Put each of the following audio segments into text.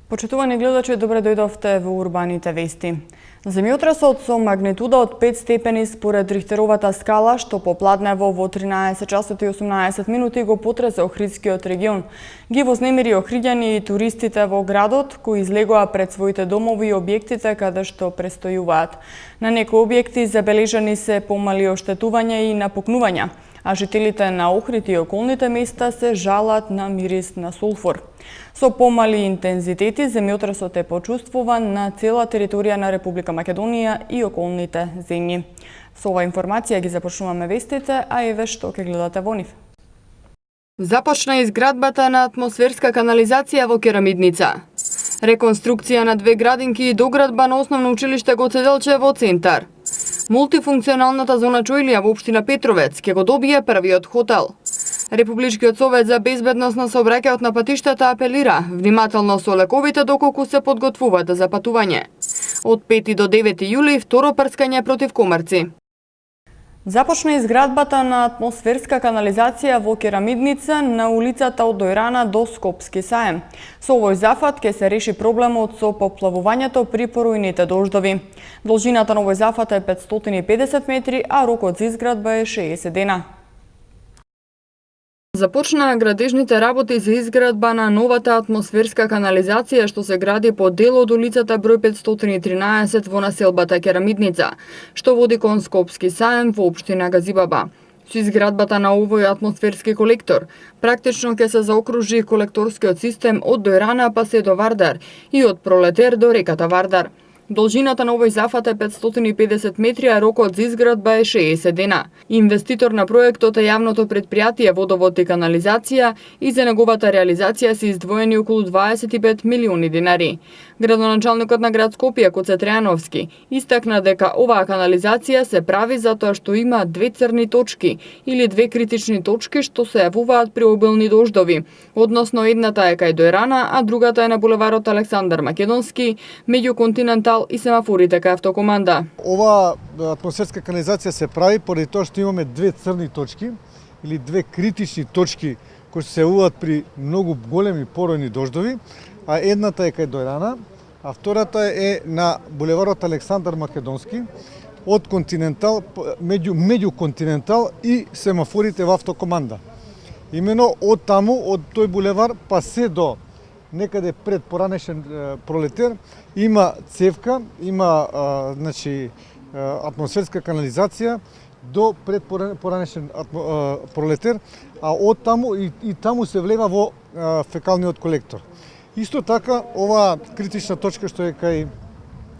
Почитувани гледачи, добре дојдовте во урбаните вести. Земјотресот со магнитуда од 5 степени според Рихтеровата скала, што попладнево во 13 часот и 18 минути го потресе Охридскиот регион, ги вознемири охриѓани и туристите во градот, кои излегоа пред своите домови и објектите каде што престојуваат. На некои објекти забележани се помали оштетувања и напукнувања, а жителите на Охрид и околните места се жалат на мирис на сулфур. Со помали интензитети, земјотресот е почувствуван на цела територија на Република Македонија и околните земји. Со ова информација ги започнуваме вестите, а еве што ќе гледате во нив. Започна изградбата на атмосферска канализација во Керамидница. Реконструкција на 2 градинки и доградба на основно училиште Гоце Делче во центар. Мултифункционалната зона Чоилија во општина Петровец ќе го добие првиот хотел. Републичкиот совет за безбедност на сообраќајот на патиштата апелира внимателно со лековите доколку се подготвуваат за патување. Од 5 до 9 јули второ прскање против комарци. Започна изградбата на атмосферска канализација во Керамидница на улицата од Дојрана до Скопски саем. Со овој зафат ќе се реши проблемот со поплавувањето при поројните дождови. Должината на овој зафат е 550 метри, а рокот за изградба е 60 дена. Започнаа градежните работи за изградба на новата атмосферска канализација што се гради по дел од улицата број 513 во населбата Керамидница, што води кон Скопски саем во општина Газибаба. Со изградбата на овој атмосферски колектор, практично ќе се заокружи колекторскиот систем од Дојрана па се до Вардар и од Пролетер до реката Вардар. Должината на овој зафат е 550 метри, а рокот за изградба е 60 дена. Инвеститор на проектот е јавното претпријатие Водовод и канализација и за неговата реализација се издвоени околу 25 милиони динари. Градоначалникот на град Скопје Коце Трајановски истакна дека оваа канализација се прави затоа што има 2 црни точки или 2 критични точки што се јавуваат при обилни дождови, односно едната е кај Дојрана, а другата е на булеварот Александар Македонски, меѓу Континентал и семафорите кај автокоманда. Ова атмосферска канализација се прави поради тоа што имаме 2 црни точки или 2 критични точки кои се јавуваат при многу големи поројни дождови, а едната е кај Дојрана, а втората е на булеварот Александар Македонски од Континентал, меѓу Континентал и семафорите во автокоманда. Имено од таму, од тој булевар па се до некаде пред поранешен Пролетер има цевка, има атмосферска канализација до пред поранешен Пролетер, а од таму и таму се влева во фекалниот колектор. Исто така, оваа критична точка што е кај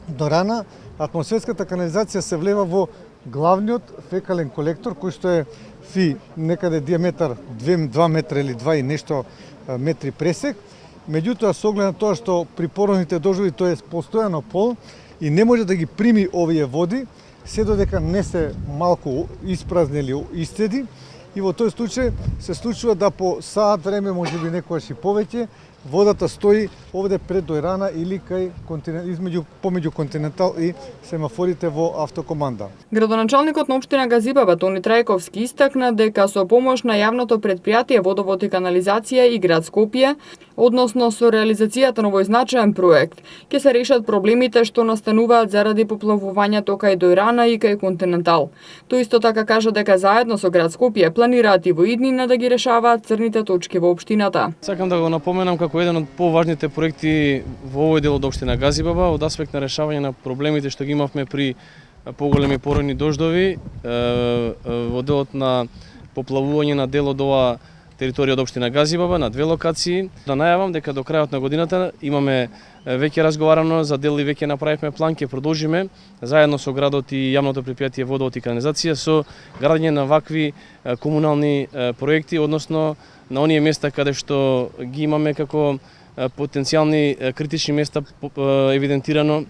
Дојрана, атмосферската канализација се влева во главниот фекален колектор, кој што е некаде диаметар 2 метра или 2 и нешто метри пресек. Меѓутоа, со оглед на тоа што при поројните дождови тој е постојано полн и не може да ги прими овие води, се додека не се малку испразни или истеди, и во тој случај се случува да по саат време, можеби некогаш и повеќе, водата стои овде пред Дојрана или кај помеѓу Континентал и семафорите во автокоманда. Градоначалникот на општина Газибаба Тони Трајковски истакна дека со помош на јавното претпријатие Водовод и канализација и град Скопје, односно со реализацијата на овој значаен проект, ќе се решат проблемите што настануваат заради поплавувањето кај Дојрана и кај Континентал. Тој исто така кажа дека заедно со град Скопје планираат и во иднина да ги решаваат црните точки во општината. Сакам да го напоменам како еден од поважните проекти во овој дел од општина Газибаба од аспект на решавање на проблемите што ги имавме при поголеми поројни дождови во делот на поплавување на дел од оваа територија од општина Газибаба на 2 локации. Да најавам дека до крајот на годината имаме веќе разговарано за дел и веќе направивме план, ќе продолжиме заедно со градот и јавното претпријатие Водовод и канализација со градење на вакви комунални проекти, односно на оние места каде што ги имаме како потенцијални критични места евидентирано,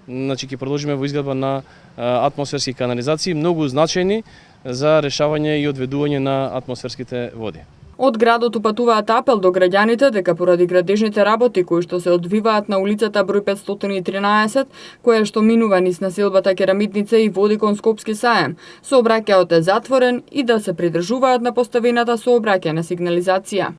значи ќе продолжиме во изградба на атмосферски канализации, многу значајни за решавање и одведување на атмосферските води. Од градот упатуваат апел до граѓаните дека поради градежните работи кои што се одвиваат на улицата број 513, која што минува низ населбата Керамидница и води кон Скопски саем, сообраќајот е затворен и да се придржуваат на поставената сообраќајна сигнализација.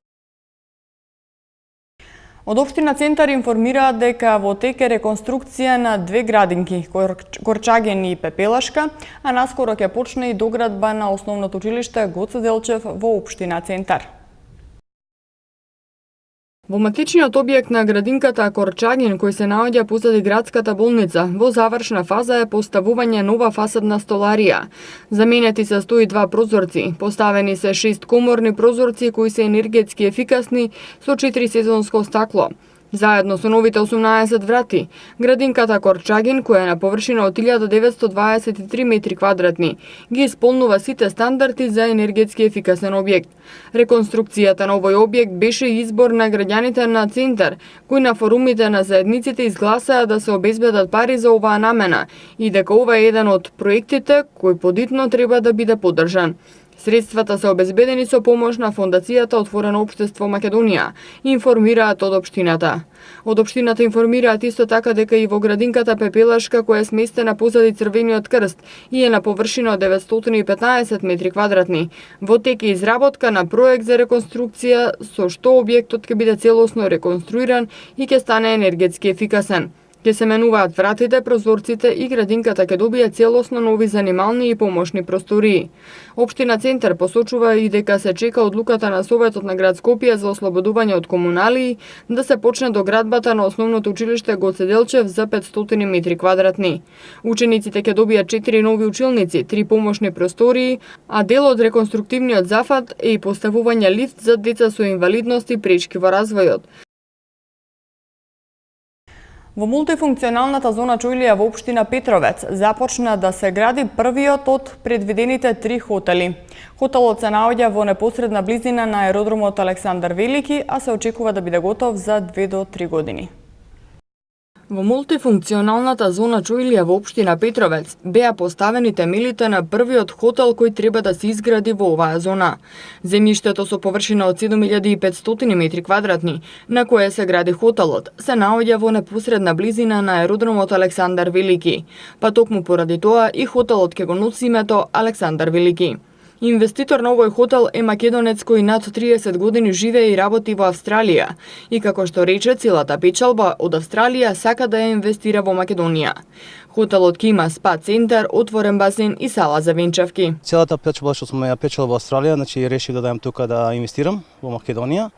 Од општина Центар информираат дека во тек е реконструкција на две градинки, Корчаген и Пепелашка, а наскоро ќе почне и доградба на основното училиште Гоце Делчев во општина Центар. Во матичниот објект на градинката Корчаген, кој се наоѓа позади градската болница, во завршна фаза е поставување нова фасадна столарија. Заменети се 102 прозорци, поставени се 6 коморни прозорци кои се енергетски ефикасни со 4 сезонско стакло. Заедно со новите 18 врати, градинката Корчаген, која е на површина од 1923 метри квадратни, ги исполнува сите стандарди за енергетски ефикасен објект. Реконструкцијата на овој објект беше избор на граѓаните на Центар, кои на форумите на заедниците изгласаа да се обезбедат пари за оваа намена и дека ова е еден од проектите кој подитно треба да биде поддржан. Средствата се обезбедени со помош на Фондацијата Отворено општество Македонија, информираат од општината. Од општината информираат исто така дека и во градинката Пепелашка, која е сместена позади Црвениот крст и е на површина од 915 метри квадратни, во тек е изработка на проект за реконструкција со што објектот ќе биде целосно реконструиран и ќе стане енергетски ефикасен. Ќе се менуваат вратите, прозорците и градинката ќе добие целосно нови занимални и помошни простории. Општина Центар посочува и дека се чека одлуката на Советот на град Скопје за ослободување од комуналии да се почне доградбата на основното училиште Гоце Делчев за 500 метри квадратни. Учениците ќе добијат 4 нови училници, 3 помошни простории, а дел од реконструктивниот зафат е и поставување лифт за деца со инвалидности и пречки во развојот. Во мултифункционалната зона Чојлија во општина Петровец започна да се гради првиот од предвидените 3 хотели. Хотелот се наоѓа во непосредна близина на аеродромот Александар Велики, а се очекува да биде готов за 2 до 3 години. Во мултифункционалната зона Чојлија во општина Петровец беа поставени темелите на првиот хотел кој треба да се изгради во оваа зона. Земјиштето со површина од 7500 метри квадратни, на кое се гради хотелот, се наоѓа во непосредна близина на аеродромот Александар Велики, па токму поради тоа и хотелот ќе го носи името Александар Велики. Инвеститор на овој хотел е македонец кој над 30 години живее и работи во Австралија и како што рече, целата печалба од Австралија сака да ја инвестира во Македонија. Хотелот ќе има спа центар, отворен басен и сала за венчавки. Целата печалба што сум ја печел во Австралија, значи решив да дојдам тука да инвестирам во Македонија,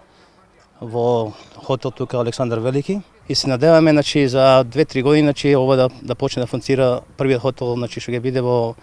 во хотел тука Александар Велики. И се надеваме значи за 2-3 години значи ова да почне да функцира првиот хотел значи што ќе биде во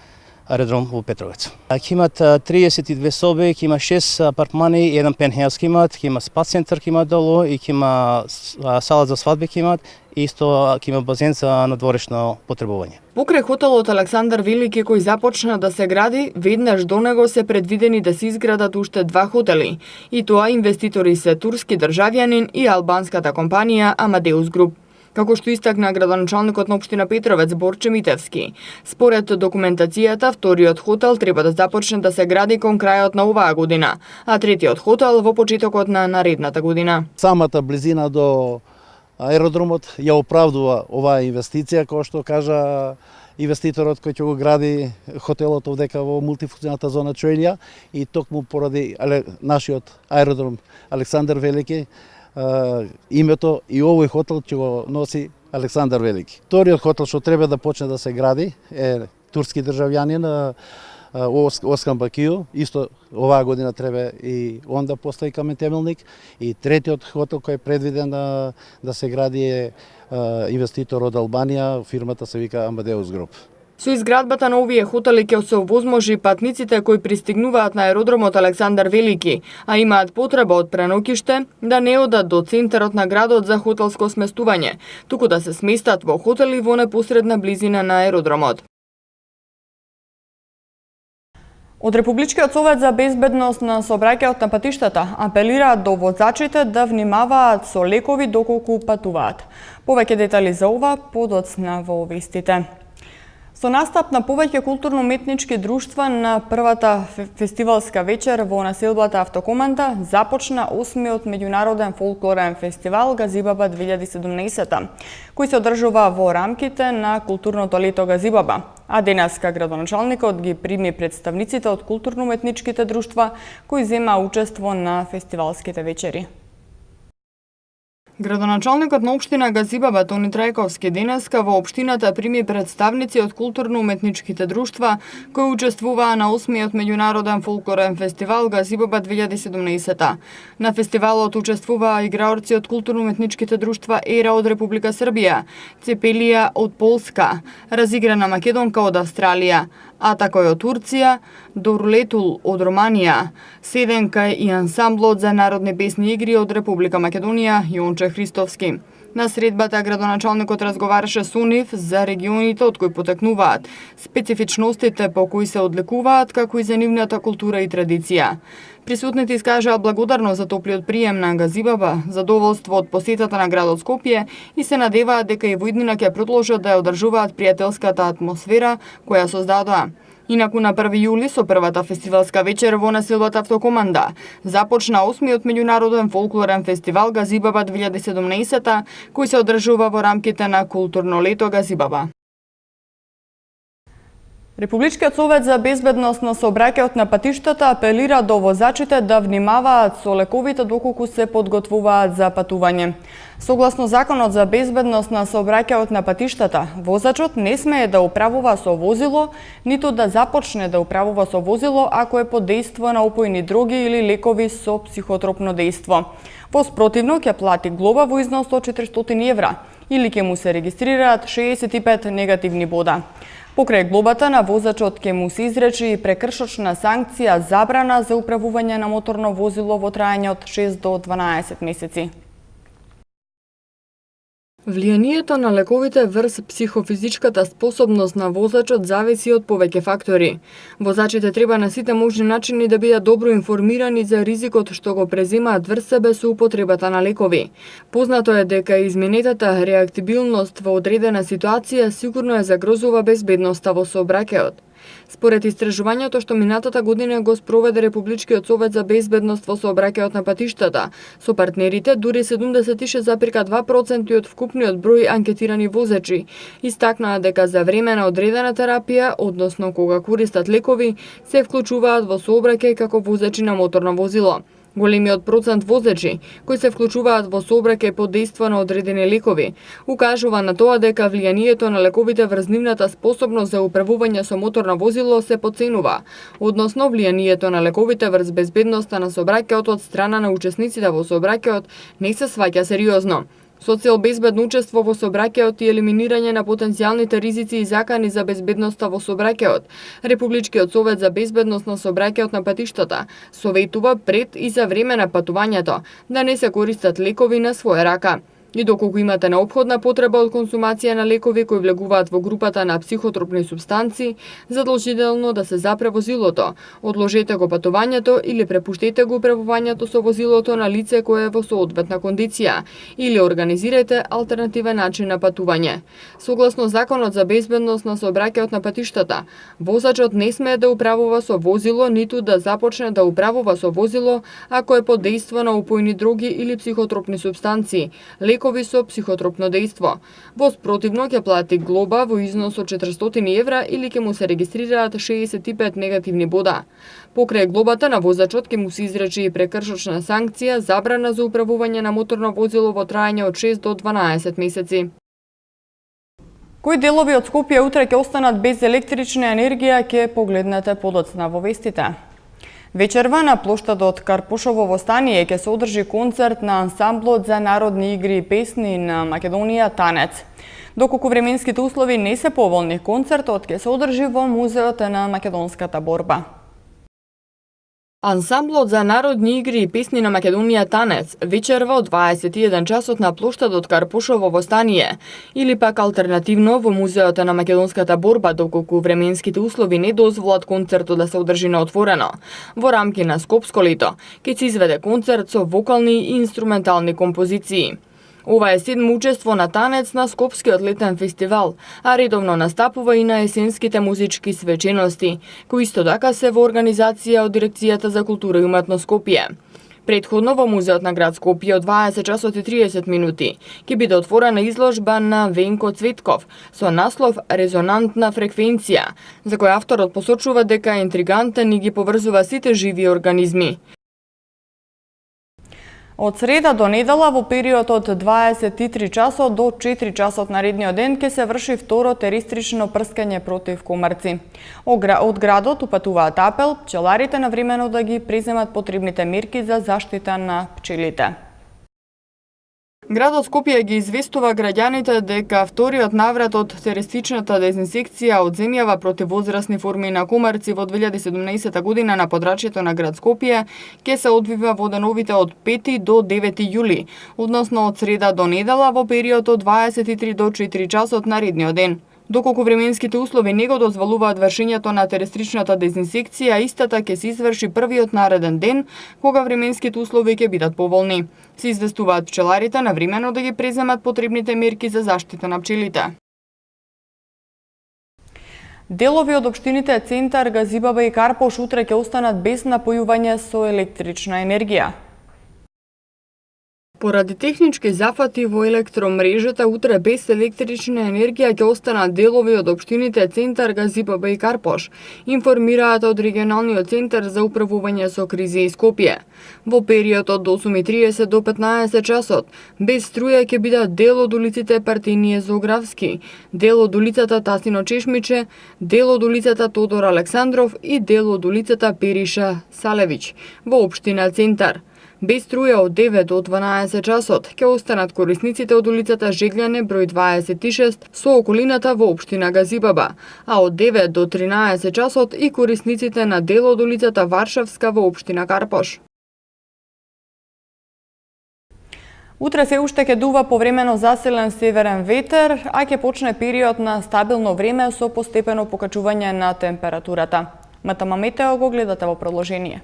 аеродром во Петровец. Ќе имат 32 соби, ќе има 6 апартмани, еден пентхаус ќе имат, ќе има спа центар ќе има долу и ќе има сала за свадби ќе имат, и исто ќе има базен за надворешно потребување. Покрај хотелот Александар Велики кој започна да се гради, веднаш до него се предвидени да се изградат уште 2 хотели, и тоа инвеститори се турски државјанин и албанската компанија Амадеус Груп. Како што истакна градоначалникот на општина Петровец Борче Митевски. Според документацијата, вториот хотел треба да започне да се гради кон крајот на оваа година, а третиот хотел во почетокот на наредната година. Самата близина до аеродромот ја оправдува оваа инвестиција, кој што кажа инвеститорот кој ќе го гради хотелот овдека во мултифункционалната зона Чојлија, и токму поради нашиот аеродром Александар Велики, името и овој хотел ќе го носи Александар Велики. Вториот хотел што треба да почне да се гради е турски државјанин Оскар Бакио, исто оваа година треба и он да постави камен темелник, и третиот хотел кој е предвиден да се гради е инвеститор од Албанија, фирмата се вика Амадеус Груп. Со изградбата на овие хотели ќе се овозможи патниците кои пристигнуваат на аеродромот Александар Велики, а имаат потреба од преноќиште, да не одат до центарот на градот за хотелско сместување, туку да се сместат во хотели во непосредна близина на аеродромот. Од Републичкиот совет за безбедност на сообраќајот на патиштата апелираат до возачите да внимаваат со лекови доколку патуваат. Повеќе детали за ова подоцна во вестите. Со настап на повеќе културно-уметнички друштва на првата фестивалска вечер во населбата Автокоманда започна 8-миот меѓународен фолклорен фестивал Газибаба 2017, кој се одржува во рамките на културното лето Газибаба. А денеска градоначалникот ги прими представниците од културно-уметничките друштва кои зема учество на фестивалските вечери. Градоначалникот на општина Газибаба Тони Трајковски денеска во општината прими представници од културно-уметничките друштва кои учествуваа на 8-миот меѓународен фолклорен фестивал Газибаба 2017. На фестивалот учествуваа играорци од културно-уметничките друштва Ера од Република Србија, Цепелија од Полска, разиграна македонка од Австралија, Атакој од Турција, Дорлетул од Романија, Седенка и ансамблот за народни песни игри од Република Македонија Јонче Христовски. На средбата градоначалникот разговараше со нив за регионите од кои потекнуваат, специфичностите по кои се одликуваат, како и за нивната култура и традиција. Присутните искажаа благодарност за топлиот прием на Газибаба, задоволство од посетата на градот Скопје и се надеваат дека и во иднина ќе продолжат да ја одржуваат пријателската атмосфера која создадоа. Инаку на 1 јули со првата фестивалска вечер во населбата Автокоманда започна 8-миот меѓународен фолклорен фестивал Газибаба 2017 кој се одржува во рамките на културно лето Газибаба. Републичкиот совет за безбедност на сообраќајот на патиштата апелира до возачите да внимаваат со лековите доколку се подготвуваат за патување. Согласно Законот за безбедност на сообраќајот на патиштата, возачот не смее да управува со возило, ниту да започне да управува со возило ако е под дејство на опојни дроги или лекови со психотропно дејство. Во спротивно ќе плати глоба во износ од 400 евра или ќе му се регистрираат 65 негативни бода. Покрај глобата на возачот ќе му се изрече и прекршочна санкција забрана за управување на моторно возило во траење од 6 до 12 месеци. Влијанието на лековите врз психофизичката способност на возачот зависи од повеќе фактори. Возачите треба на сите можни начини да бидат добро информирани за ризикот што го преземаат врз себе со употребата на лекови. Познато е дека изменетата реактибилност во одредена ситуација сигурно ја загрозува безбедноста во сообраќајот. Според истражувањето што минатата година го спроведе Републичкиот совет за безбедност во сообраќајот на патиштата, со партнерите дури 76,2% од вкупниот број анкетирани возачи истакнаа дека за време на одредена терапија, односно кога користат лекови, се вклучуваат во сообраќај како возачи на моторно возило. Големиот процент возачи кои се вклучуваат во сообраќај под дејство на одредени лекови укажува на тоа дека влијанието на лековите врз нивната способност за управување со моторно возило се потценува, односно влијанието на лековите врз безбедноста на сообраќајот од страна на учесниците во сообраќајот не се сваќа сериозно. Со цел безбедно учество во сообраќајот и елиминирање на потенцијалните ризици и закани за безбедноста во сообраќајот, Републичкиот совет за безбедност на сообраќајот на патиштата советува пред и за време на патувањето да не се користат лекови на своја рака. И доколку имате неопходна потреба од консумација на лекови кои влегуваат во групата на психотропни супстанци, задолжително да се запре возилото, одложете го патувањето или препуштете го управувањето со возилото на лице кое е во соодветна кондиција или организирате алтернативен начин на патување. Согласно Законот за безбедност на сообраќајот на патиштата, возачот не смее да управува со возило ниту да започне да управува со возило ако е под дејство на опојни дроги или психотропни супстанци, лекови со психотропно дејство. Во спротивно ќе плати глоба во износ од 400 евра или ќе му се регистрираат 65 негативни бода. Покрај глобата на возачот ќе му се изрече и прекршочна санкција забрана за управување на моторно возило во траење од 6 до 12 месеци. Кои делови од Скопје утре ќе останат без електрична енергија ќе погледнете подоцна во вестите. Вечерва на плоштадот Карпушово во Станије ќе се одржи концерт на ансамблот за народни игри и песни на Македонија Танец. Доколку временските услови не се поволни, концертот ќе се одржи во Музеот на македонската борба. Ансамблот за народни игри и песни на Македонија Танец вечерва од 21 часот на плоштадот Карпушово во Станије или пак алтернативно во Музеот на македонската борба доколку временските услови не дозволат концертот да се одржи на отворено. Во рамки на Скопско лето ќе се изведе концерт со вокални и инструментални композиции. Ова е 7 учество на Танец на Скопскиот летен фестивал, а редовно настапува и на есенските музички свечености, кои исто така се во организација од Дирекцијата за култура и уметност Скопје. Предходно во Музеот на град Скопје од 20 часот и 30 минути ќе биде отворена изложба на Венко Цветков со наслов Резонантна фреквенција, за која авторот посочува дека е интригантен и ги поврзува сите живи организми. Од среда до недела во период од 23 часот до 4 часот наредниот ден ќе се врши второ теристрично прскање против комарци. Од градот упатуваат апел пчеларите навремено да ги преземат потребните мерки за заштита на пчелите. Градот Скопје ги известува граѓаните дека вториот наврат од теристичната дезинсекција од земјава против возрастни форми на комарци во 2017 година на подрачјето на град Скопје ќе се одвива во деновите од 5 до 9 јули, односно од среда до недела во период од 23 до 4 часот наредниот ден. Доколку временските услови не го дозволуваат вршењето на теристичната дезинсекција, истата ќе се изврши првиот нареден ден, кога временските услови ќе бидат поволни. Се известуваат пчеларите навремено да ги преземат потребните мерки за заштита на пчелите. Делови од општините Центар, Газибаба и Карпош утре ќе останат без напојување со електрична енергија. Поради технички зафати во електромрежата, утре без електрична енергија ќе останат делови од општините Центар, Газибаба и Карпош, информираат од регионалниот центар за управување со кризи и Скопје. Во период од 8:30 до 15 часот, без струја ќе бидат дел од улиците Партинije Зографски, дел од улицата Тасино Чешмиче, дел од улицата Тодор Александров и дел од улицата Периша Салевич во општина Центар. Без струја од 9 до 12 часот ќе останат корисниците од улицата Жеглјане број 26 со околината во општина Газибаба, а од 9 до 13 часот и корисниците на дел од улицата Варшавска во општина Карпош. Утре се уште ќе дува повремено заселен северен ветер, а ќе почне период на стабилно време со постепено покачување на температурата. МТМ Метео го гледате во продолжение.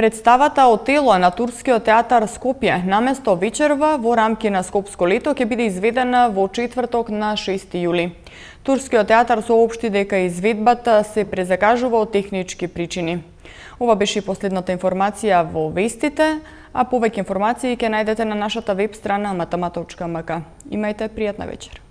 Представата Отело на Турскиот театар Скопје наместо вечерва во рамки на Скопско лето ќе биде изведена во четврток на 6 јули. Турскиот театар соопшти дека изведбата се презакажува од технички причини. Ова беше последната информација во вестите, а повеќе информации ќе најдете на нашата веб страна matama.mk. Имајте пријатна вечер.